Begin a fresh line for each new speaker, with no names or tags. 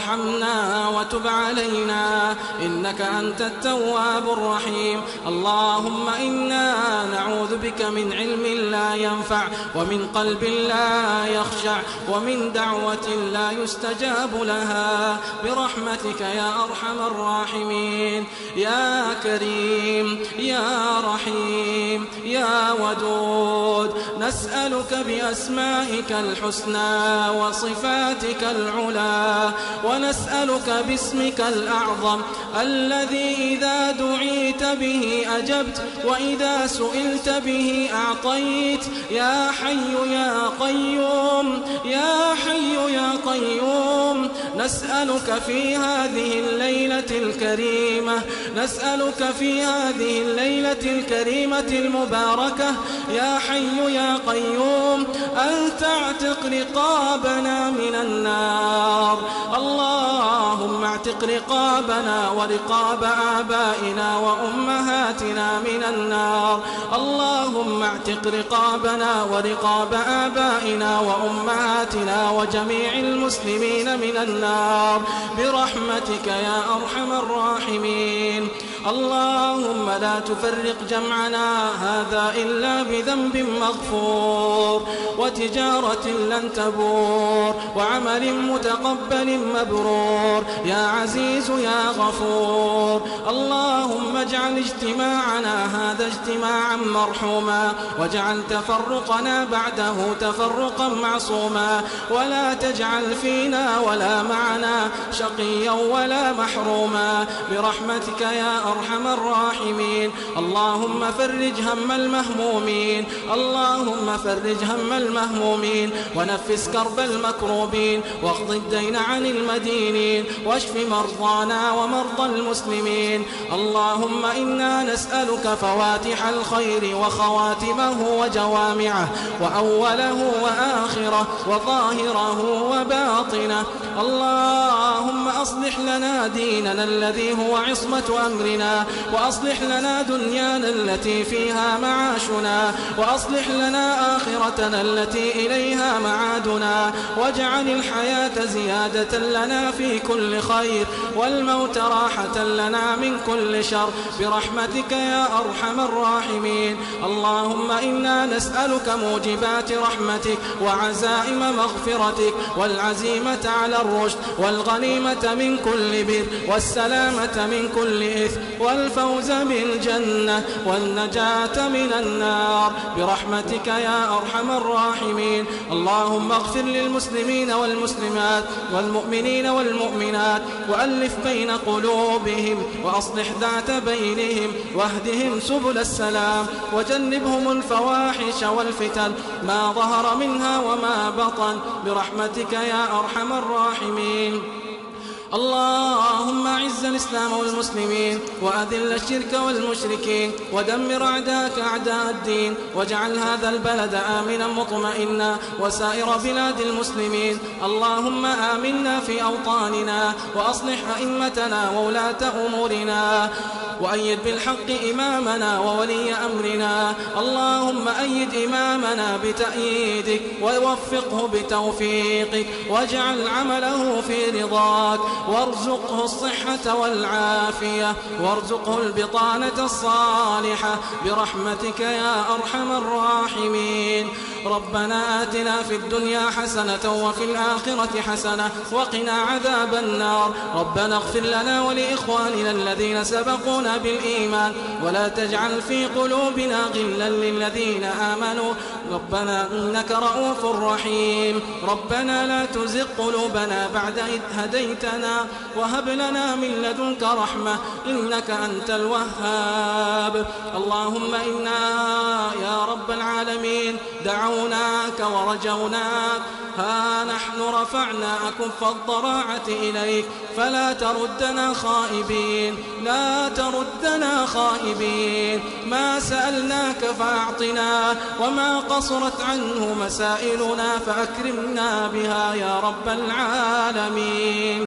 وارحمنا وتب علينا إنك أنت التواب الرحيم. اللهم إنا نعوذ بك من علم لا ينفع ومن قلب لا يخشع ومن دعوة لا يستجاب لها برحمتك يا أرحم الراحمين. يا كريم يا رحيم يا ودود، نسألك بأسمائك الحسنى وصفاتك العلى، ونسألك باسمك الأعظم الذي إذا دعيت به أجبت وإذا سئلت به أعطيت. يا حي يا قيوم يا حي يا قيوم، نسألك في هذه الليلة الكريمة، نسألك في هذه الليلة الكريمة المباركة يا حي يا قيوم أن تعتق رقابنا من النار. اللهم اعتق رقابنا ورقاب آبائنا وأمهاتنا من النار. اللهم اعتق رقابنا ورقاب آبائنا وأمهاتنا وجميع المسلمين من النار برحمتك يا أرحم الراحمين. اللهم لا تفرق جمعنا هذا إلا بذنب مغفور وتجارة لن تبور وعمل متقبل مبرور يا عزيز يا غفور. اللهم اجعل اجتماعنا هذا اجتماعا مرحوما، واجعل تفرقنا بعده تفرقا معصوما، ولا تجعل فينا ولا معنا شقيا ولا محروما برحمتك يا أرحم الراحمين. اللهم فرج هم المهمومين، اللهم فرج هم المهمومين، ونفس كرب المكروبين، واقض الدين عن المدينين، واشف مرضانا ومرضى المسلمين. اللهم إنا نسألك فواتح الخير وخواتمه وجوامعه وأوله وآخره وظاهره وباطنه. اللهم أصلح لنا ديننا الذي هو عصمة أمرنا، وأصلح لنا دنيانا التي فيها معاشنا، وأصلح لنا آخرتنا التي إليها معادنا، واجعل الحياة زيادة لنا في كل خير والموت راحة لنا من كل شر برحمتك يا أرحم الراحمين. اللهم إنا نسألك موجبات رحمتك وعزائم مغفرتك والعزيمة على الرشد والغنيمة من كل بر والسلامة من كل إثم والفوز بالجنة والنجاة من النار برحمتك يا أرحم الراحمين. اللهم اغفر للمسلمين والمسلمات والمؤمنين والمؤمنات، وألف بين قلوبهم، وأصلح ذات بينهم، واهدهم سبل السلام، وجنبهم الفواحش والفتن ما ظهر منها وما بطن برحمتك يا أرحم الراحمين. اللهم أعز الإسلام والمسلمين، وأذل الشرك والمشركين، ودمر أعداءك أعداء الدين، واجعل هذا البلد آمنا مطمئنا وسائر بلاد المسلمين. اللهم آمنا في أوطاننا، وأصلح أئمتنا وولاة أمورنا، وأيد بالحق إمامنا وولي أمرنا. اللهم أيد إمامنا بتأييدك، ووفقه بتوفيقك، واجعل عمله في رضاك، وارزقه الصحة والعافية، وارزقه البطانة الصالحة برحمتك يا أرحم الراحمين. ربنا آتنا في الدنيا حسنة وفي الآخرة حسنة وقنا عذاب النار. ربنا اغفر لنا ولإخواننا الذين سبقونا بالإيمان، ولا تجعل في قلوبنا غلا للذين آمنوا ربنا إنك رؤوف رحيم. ربنا لا تزغ قلوبنا بعد إذ هديتنا، وهب لنا من لدنك رحمة إنك أنت الوهاب. اللهم إنا يا رب العالمين دعوناك ورجوناك، ها نحن رفعنا أكف الضراعة إليك، فلا تردنا خائبين، لا تردنا خائبين. ما سألناك فأعطنا، وما قصرت عنه مسائلنا فأكرمنا بها يا رب العالمين.